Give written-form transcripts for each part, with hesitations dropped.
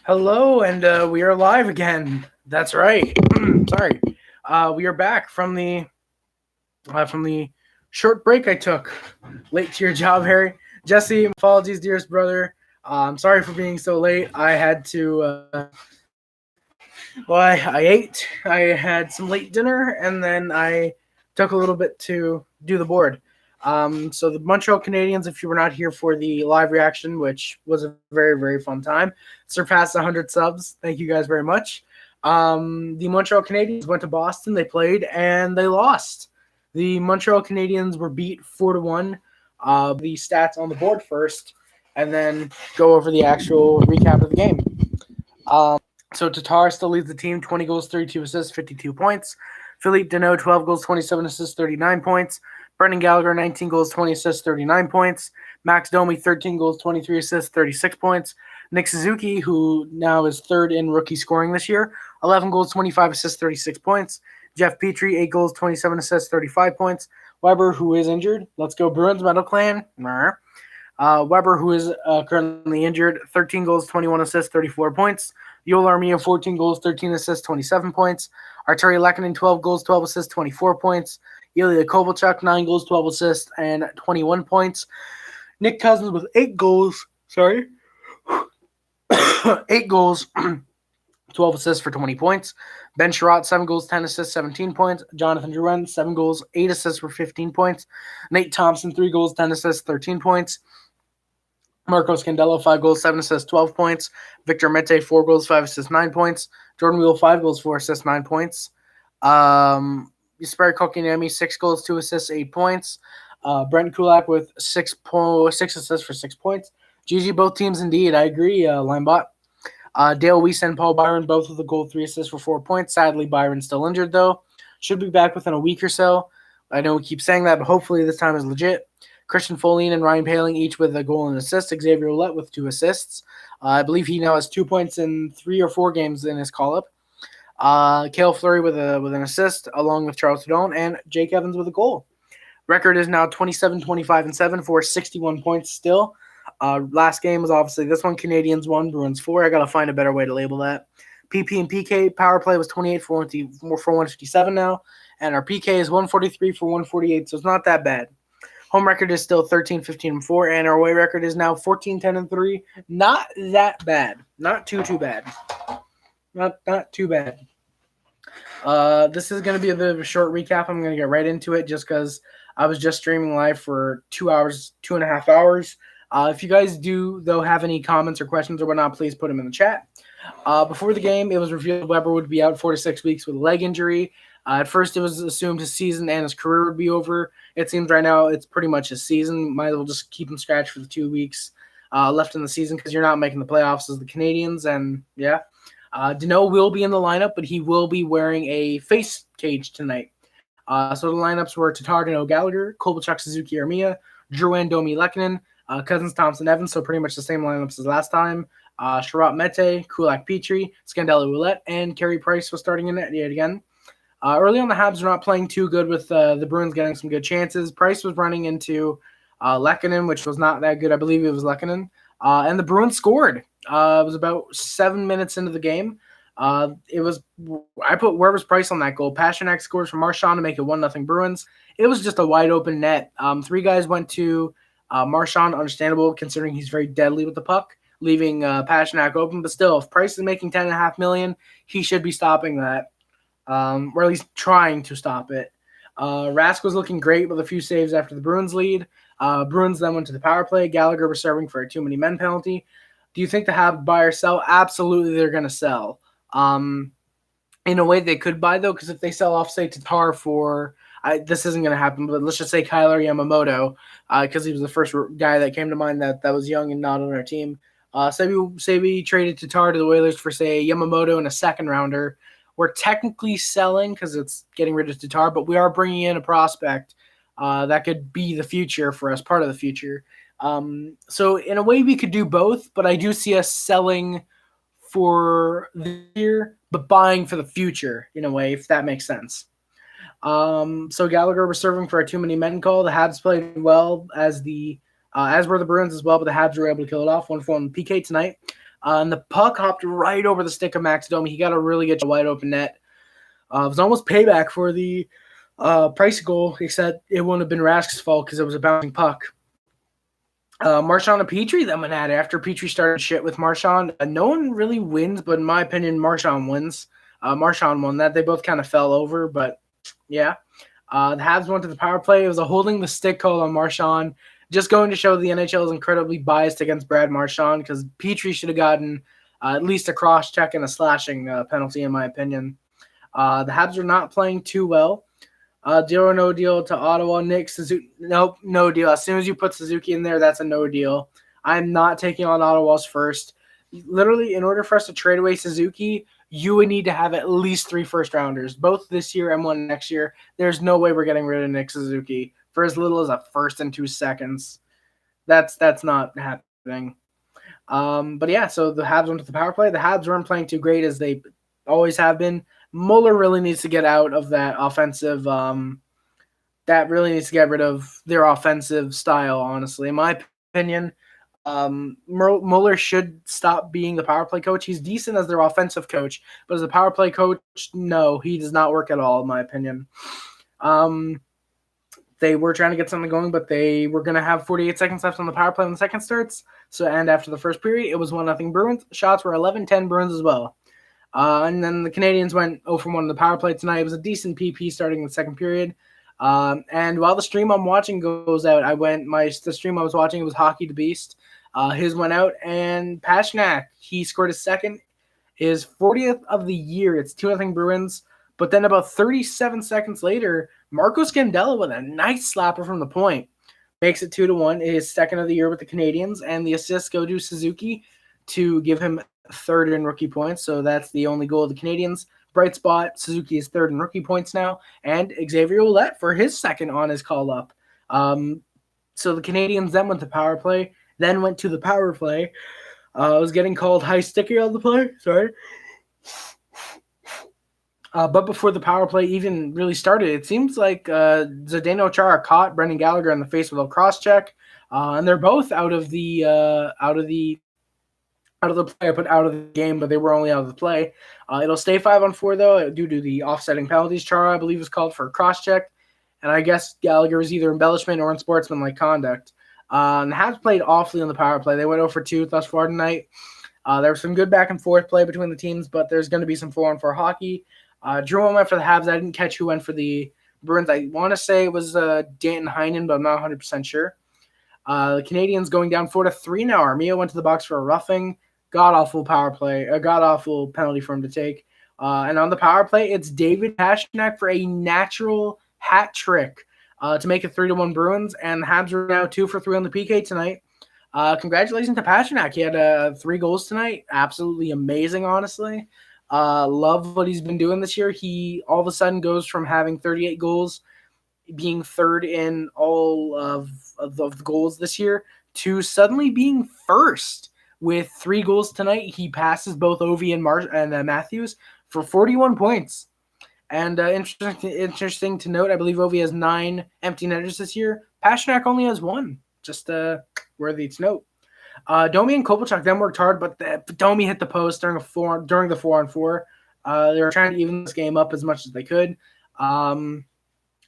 Hello, and we are live again. That's right. Sorry, we are back from the short break I took. Late to your job, Harry. Jesse, apologies, dearest brother. I'm sorry for being so late. I had to. I ate. I had some late dinner, and then I took a little bit to do the board. So the Montreal Canadiens, if you were not here for the live reaction, which was a very, very fun time, surpassed 100 subs. Thank you guys very much. The Montreal Canadiens went to Boston. They played and they lost. The Montreal Canadiens were beat 4-1. The stats on the board first, and then go over the actual recap of the game. So Tatar still leads the team, 20 goals, 32 assists, 52 points. Philippe Deneau, 12 goals, 27 assists, 39 points. Brendan Gallagher, 19 goals, 20 assists, 39 points. Max Domi, 13 goals, 23 assists, 36 points. Nick Suzuki, who now is third in rookie scoring this year, 11 goals, 25 assists, 36 points. Jeff Petrie, 8 goals, 27 assists, 35 points. Weber, who is injured. Let's go Bruins, Metal Clan. Weber, who is currently injured, 13 goals, 21 assists, 34 points. Yoel Armia, 14 goals, 13 assists, 27 points. Arturi Lehkonen, 12 goals, 12 assists, 24 points. Ilya Kovalchuk, 9 goals, 12 assists, and 21 points. Nick Cousins with 8 goals. 8 goals, 12 assists for 20 points. Ben Sherratt, 7 goals, 10 assists, 17 points. Jonathan Drouin, 7 goals, 8 assists for 15 points. Nate Thompson, 3 goals, 10 assists, 13 points. Marco Scandella, 5 goals, 7 assists, 12 points. Victor Mete, 4 goals, 5 assists, 9 points. Jordan Wheel, 5 goals, 4 assists, 9 points. Jesperi Kotkaniemi, 6 goals, 2 assists, 8 points. Brent Kulak with 6 assists for 6 points. GG, both teams indeed. I agree, Linebot. Dale Weiss and Paul Byron, both with a goal, 3 assists for 4 points. Sadly, Byron's still injured, though. Should be back within a week or so. I know we keep saying that, but hopefully this time is legit. Christian Folin and Ryan Paling each with a goal and assist. Xavier Ouellette with 2 assists. I believe he now has 2 points in 3 or 4 games in his call-up. Cale Fleury with an assist, along with Charles Hudon, and Jake Evans with a goal. Record is now 27, 25, and 7 for 61 points still. Last game was obviously this one. Canadiens 1, Bruins 4. I got to find a better way to label that. PP and PK power play was 28 for 157 now, and our PK is 143 for 148, so it's not that bad. Home record is still 13, 15, and 4, and our away record is now 14, 10, and 3. Not that bad. Not too bad. Not too bad. This is going to be a bit of a short recap. I'm going to get right into it just because I was just streaming live for 2.5 hours. If you guys do, though, have any comments or questions or whatnot, please put them in the chat. Before the game, it was revealed Weber would be out 4 to 6 weeks with a leg injury. At first, it was assumed his season and his career would be over. It seems right now it's pretty much his season. Might as well just keep him scratched for the 2 weeks left in the season because you're not making the playoffs as the Canadiens. And, yeah, Deneau will be in the lineup, but he will be wearing a face cage tonight. So the lineups were Tatar, Deneau, Gallagher, Kovalchuk, Suzuki, Armia, Drouin, Domi, Lehkonen, Cousins, Thompson, Evans, so pretty much the same lineups as last time. Sherratt, Mete, Kulak, Petrie, Scandella, Ouellette, and Carey Price was starting in it yet again. Early on, the Habs were not playing too good with the Bruins getting some good chances. Price was running into Lehkonen, which was not that good. I believe it was Lehkonen. And the Bruins scored. It was about 7 minutes into the game. I put Weber's Price on that goal. Pastrnak scores for Marchand to make it 1-0 Bruins. It was just a wide open net. 3 guys went to Marchand, understandable considering he's very deadly with the puck, leaving Pastrnak open. But still, if Price is making $10.5 million, he should be stopping that, or at least trying to stop it. Rask was looking great with a few saves after the Bruins lead. Bruins then went to the power play. Gallagher was serving for a too many men penalty. Do you think they have buy or sell? Absolutely, they're going to sell. In a way, they could buy, though, because if they sell off, say, Tatar for this isn't going to happen, but let's just say Kyler Yamamoto, because he was the first guy that came to mind that was young and not on our team. Say we traded Tatar to the Whalers for, say, Yamamoto and a second rounder. We're technically selling because it's getting rid of Tatar, but we are bringing in a prospect that could be the future for us, part of the future. So in a way, we could do both, but I do see us selling for the year, but buying for the future in a way, if that makes sense. So Gallagher was serving for a too many men call. The Habs played well as were the Bruins as well, but the Habs were able to kill it off 1-4 PK tonight. And the puck hopped right over the stick of Max Domi. He got a really good wide open net. It was almost payback for the Price goal, except it wouldn't have been Rask's fault because it was a bouncing puck. Marchand-Petry then went at it after Petry started shit with Marchand. No one really wins, but in my opinion, Marchand wins. Marchand won that. They both kind of fell over, but yeah. The Habs went to the power play. It was a holding the stick call on Marchand. Just going to show the NHL is incredibly biased against Brad Marchand because Petry should have gotten at least a cross check and a slashing penalty, in my opinion. The Habs are not playing too well. Deal or no deal to Ottawa. Nick Suzuki. Nope, no deal. As soon as you put Suzuki in there, that's a no deal. I'm not taking on Ottawa's first. Literally, in order for us to trade away Suzuki, you would need to have at least 3 first-rounders, both this year and one next year. There's no way we're getting rid of Nick Suzuki for as little as a first and 2 seconds. That's not happening. But yeah, so the Habs went to the power play. The Habs weren't playing too great as they always have been. Mueller really needs to get out of that offensive. That really needs to get rid of their offensive style, honestly. In my opinion, Mueller should stop being the power play coach. He's decent as their offensive coach, but as a power play coach, no, he does not work at all, in my opinion. They were trying to get something going, but they were going to have 48 seconds left on the power play when the second starts. So, and after the first period, it was 1-0 Bruins. Shots were 11-10 Bruins as well. And then the Canadiens went 0 for 1 in the power play tonight. It was a decent PP starting in the second period. And while the stream I'm watching goes out, the stream I was watching, it was Hockey the Beast. His went out, and Pastrnak, he scored his second, his 40th of the year. It's 2-0 Bruins. But then about 37 seconds later, Marco Scandella with a nice slapper from the point makes it 2-1. His second of the year with the Canadiens, and the assists go to Suzuki to give him third in rookie points. So that's the only goal of the Canadiens. Bright spot, Suzuki is third in rookie points now, and Xavier Ouellet for his second on his call up. So the Canadiens then went to power play, then went to the power play. I was getting called high sticker on the play. Sorry. But before the power play even really started, it seems like Zdeno Chara caught Brendan Gallagher in the face with a cross check, and they're both out of the play. I put out of the game, but they were only out of the play. It'll stay 5-on-4 though due to the offsetting penalties. Chara, I believe, was called for a cross check, and I guess Gallagher was either embellishment or unsportsmanlike conduct. And the Habs played awfully on the power play. They went 0 for 2 thus far tonight. There was some good back and forth play between the teams, but there's going to be some 4-on-4 hockey. Drew went for the Habs. I didn't catch who went for the Bruins. I want to say it was Danton Heinen, but I'm not 100% sure. The Canadiens going down 4-3 now. Armia went to the box for a roughing. God-awful power play. A god-awful penalty for him to take. And on the power play, it's David Pastrnak for a natural hat trick to make it 3-1 Bruins. And the Habs are now 2 for 3 on the PK tonight. Congratulations to Pastrnak. He had 3 goals tonight. Absolutely amazing, honestly. Love what he's been doing this year. He all of a sudden goes from having 38 goals, being third in all of the goals this year, to suddenly being first with 3 goals tonight. He passes both Ovi and Matthews for 41 points. And interesting to note, I believe Ovi has 9 empty netters this year. Pastrnak only has 1. Just worthy to note. Domi and Kovalchuk then worked hard, but Domi hit the post during the 4-on-4. They were trying to even this game up as much as they could. And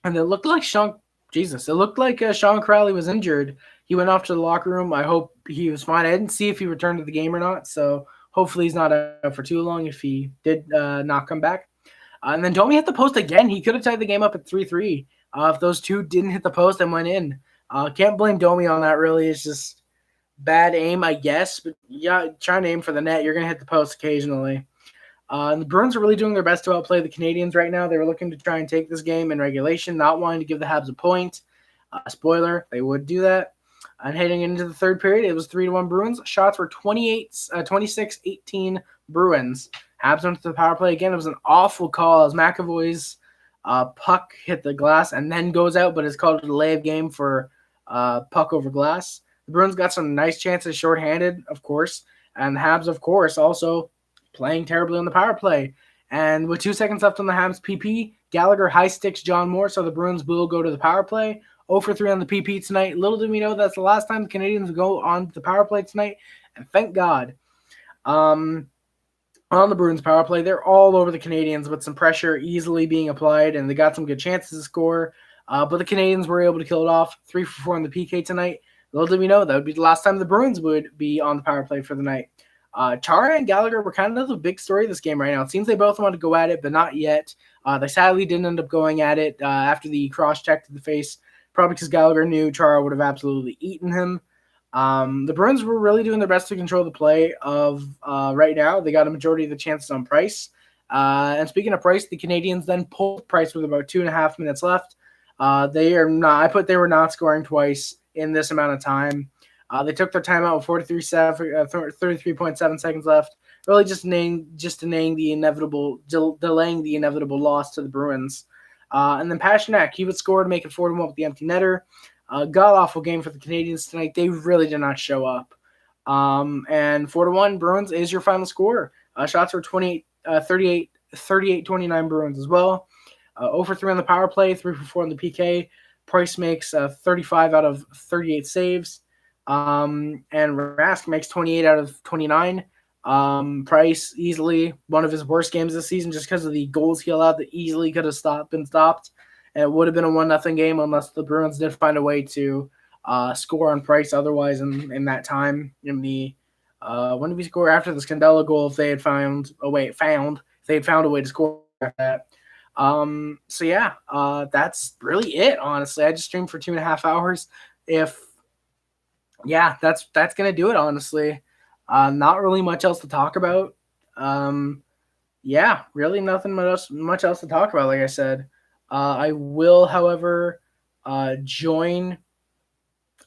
it looked like Sean Crowley was injured. He went off to the locker room. I hope he was fine. I didn't see if he returned to the game or not, so hopefully he's not out for too long if he did not come back. And then Domi hit the post again. He could have tied the game up at 3-3 if those two didn't hit the post and went in. Can't blame Domi on that, really. It's just bad aim, I guess. But yeah, trying to aim for the net, you're going to hit the post occasionally. And the Bruins are really doing their best to outplay the Canadiens right now. They were looking to try and take this game in regulation, not wanting to give the Habs a point. Spoiler, they would do that. And heading into the third period, it was 3-1 Bruins. Shots were 26-18 Bruins. Habs went to the power play again. It was an awful call as McAvoy's puck hit the glass and then goes out, but it's called a delay of game for puck over glass. The Bruins got some nice chances shorthanded, of course, and the Habs, of course, also playing terribly on the power play. And with 2 seconds left on the Habs PP, Gallagher high sticks John Moore, so the Bruins will go to the power play. 0 for 3 on the PP tonight. Little did we know that's the last time the Canadiens would go on the power play tonight, and thank God. On the Bruins power play, they're all over the Canadiens with some pressure easily being applied, and they got some good chances to score. But the Canadiens were able to kill it off, 3 for 4 on the PK tonight. Little did we know that would be the last time the Bruins would be on the power play for the night. Chara and Gallagher were kind of the big story of this game right now. It seems they both want to go at it, but not yet. They sadly didn't end up going at it after the cross-check to the face, probably because Gallagher knew Chara would have absolutely eaten him. The Bruins were really doing their best to control the play of right now. They got a majority of the chances on Price. And speaking of Price, the Canadiens then pulled Price with about 2.5 minutes left. They were not scoring twice in this amount of time. They took their timeout with 33.7 seconds left, really just delaying the inevitable loss to the Bruins. And then Pastrnak, he would score to make it 4-1 with the empty netter. God-awful game for the Canadiens tonight. They really did not show up. And 4-1 Bruins is your final score. Shots were 38-29 Bruins as well. 0 for 3 on the power play, 3 for 4 on the PK. Price makes 35 out of 38 saves. And Rask makes 28 out of 29. Price easily one of his worst games this season just because of the goals he allowed that easily could have been stopped. And it would have been a 1-0 game unless the Bruins did find a way to score on Price otherwise in that time. In the when did we score after the Scandella goal? If they had found a way to score after that. That's really it. Honestly, I just streamed for 2.5 hours. That's gonna do it. Honestly, not really much else to talk about. Really nothing much else to talk about. Like I said. I will, however, join.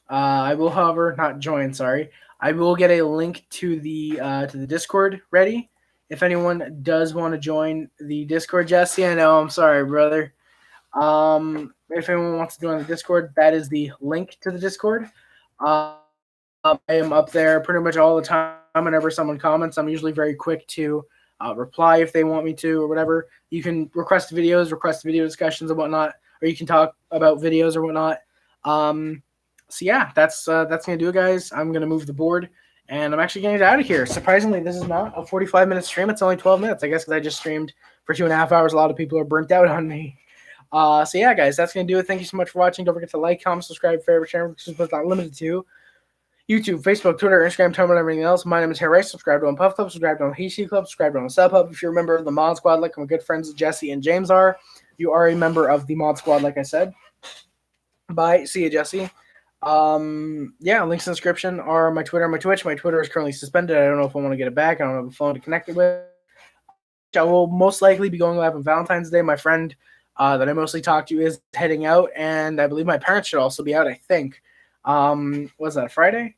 I will, however, not join. Sorry, I will get a link to the Discord ready. If anyone does want to join the Discord, Jesse, I know. I'm sorry, brother. If anyone wants to join the Discord, that is the link to the Discord. I am up there pretty much all the time. Whenever someone comments, I'm usually very quick to reply if they want me to or whatever. You can request video discussions and whatnot, or you can talk about videos or whatnot. That's gonna do it, guys. I'm gonna move the board, and I'm actually getting out of here. Surprisingly, this is not a 45-minute stream. It's only 12 minutes, I guess, because I just streamed for 2.5 hours. A lot of people are burnt out on me. Guys, that's gonna do it. Thank you so much for watching. Don't forget to like, comment, subscribe, favorite, share, which is not limited to YouTube, Facebook, Twitter, Instagram, Tumblr, and everything else. My name is Harry. Subscribe to on Puff Club, subscribe to on HC Club, subscribe to on Sub Hub. If you're a member of the Mod Squad, like my good friends Jesse and James are, you are a member of the Mod Squad, like I said. Bye. See you, Jesse. Links in the description are my Twitter and my Twitch. My Twitter is currently suspended. I don't know if I want to get it back. I don't have a phone to connect it with. I will most likely be going live on Valentine's Day. My friend that I mostly talk to is heading out, and I believe my parents should also be out, I think. Was that, Friday?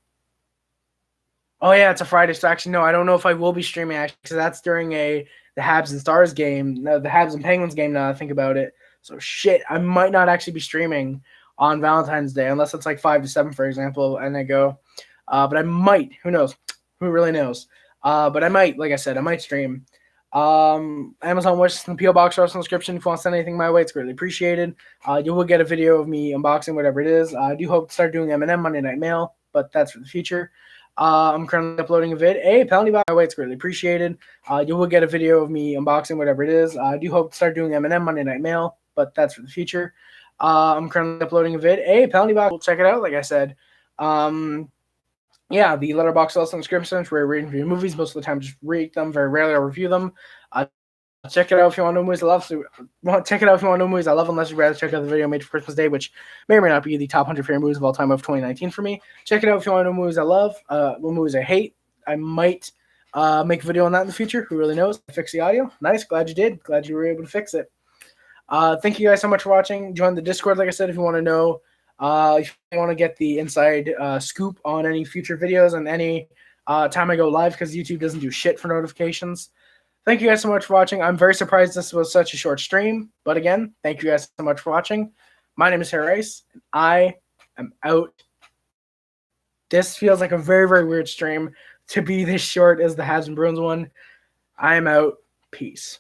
Oh, yeah, it's a Friday. So actually, no, I don't know if I will be streaming, actually, because that's during the Habs and Stars game, the Habs and Penguins game, now that I think about it. So, shit, I might not actually be streaming on Valentine's Day, unless it's like 5 to 7, for example, and I go. But I might. Who knows? Who really knows? But I might, like I said, I might stream. Amazon wishlist in the PO box or in the description. If you want to send anything my way, it's greatly appreciated. You will get a video of me unboxing whatever it is. I do hope to start doing M&M Monday Night Mail, but that's for the future. I'm currently uploading a vid. Hey, penalty box my way, it's greatly appreciated. You will get a video of me unboxing whatever it is. I do hope to start doing M&M Monday Night Mail, but that's for the future. I'm currently uploading a vid. Hey, penalty box, we'll check it out. Like I said. The letterbox also in the description where I review movies. Most of the time, just rate them. Very rarely, I'll review them. Check it out if you want to know movies I love. Check it out if you want to know movies I love, unless you'd rather check out the video made for Christmas Day, which may or may not be the top 100 favorite movies of all time of 2019 for me. Check it out if you want to know movies I love. What movies I hate. I might make a video on that in the future. Who really knows? Fix the audio. Nice. Glad you did. Glad you were able to fix it. Thank you guys so much for watching. Join the Discord, like I said, if you want to know. If you want to get the inside scoop on any future videos and any time I go live, because YouTube doesn't do shit for notifications. Thank you guys so much for watching. I'm very surprised this was such a short stream. But again, thank you guys so much for watching. My name is Harry Rice, and I am out. This feels like a very, very weird stream to be this short as the Habs and Bruins one. I am out. Peace.